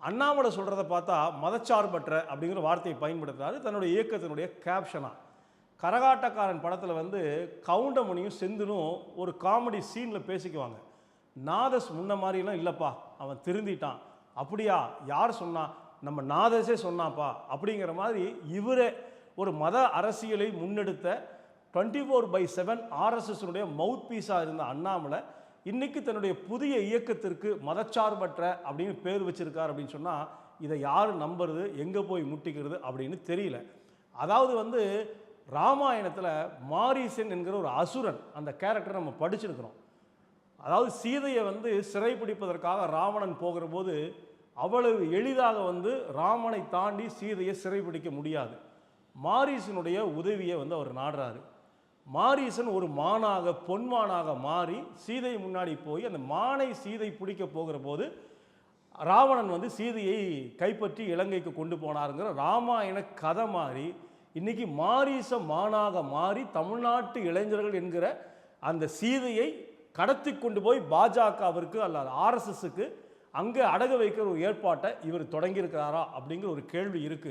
அண்ணாமலை சொல்கிறத பார்த்தா மதச்சார்பற்ற அப்படிங்கிற வார்த்தையை பயன்படுத்துறாரு தன்னுடைய இயக்கத்தினுடைய கேப்ஷனாக. கரகாட்டக்காரன் படத்தில் வந்து கவுண்டமணியும் செந்திலும் ஒரு காமெடி சீனில் பேசிக்குவாங்க. நாதஸ் முன்ன மாதிரிலாம் இல்லைப்பா, அவன் திருந்திட்டான். அப்படியா, யார் சொன்னா? நம்ம நாதஸே சொன்னாப்பா அப்படிங்கிற மாதிரி இவரே ஒரு மத அரசியலை முன்னெடுத்த 24/7 ஆர்எஸ்எஸ்னுடைய மவுத் பீஸாக இருந்த அண்ணாமலை இன்னைக்கு தன்னுடைய புதிய இயக்கத்திற்கு மதச்சார்பற்ற அப்படின்னு பேர் வச்சிருக்கார் அப்படின்னு சொன்னால் இதை யார் நம்புறது, எங்கே போய் முட்டிக்கிறது அப்படின்னு தெரியல. அதாவது வந்து ராமாயணத்தில் மாரீசன் என்கிற ஒரு அசுரன், அந்த கேரக்டரை நம்ம படிச்சிருக்கிறோம். அதாவது சீதையை வந்து சிறைப்பிடிப்பதற்காக ராவணன் போகிற போது அவ்வளவு எளிதாக வந்து ராமனை தாண்டி சீதையை சிறைப்பிடிக்க முடியாது. மாரீசனுடைய உதவியை வந்து அவர் நாடுறாரு. மாரீசன் ஒரு மானாக பொன்மானாக மாறி சீதை முன்னாடி போய் அந்த மானை சீதை பிடிக்க போகிற போது ராவணன் வந்து சீதையை கைப்பற்றி இலங்கைக்கு கொண்டு போனாருங்கிற ராமாயண கதை மாதிரி இன்னைக்கு மாரீச மானாக மாறி தமிழ்நாட்டு இளைஞர்கள் என்கிற அந்த சீதையை கடத்தி கொண்டு போய் பாஜகவிற்கு அல்லது ஆர்எஸ்எஸ்க்கு அங்கே அடகு வைக்கிற ஒரு ஏற்பாட்டை இவர் தொடங்கியிருக்கிறாரா அப்படிங்கிற ஒரு கேள்வி இருக்குது.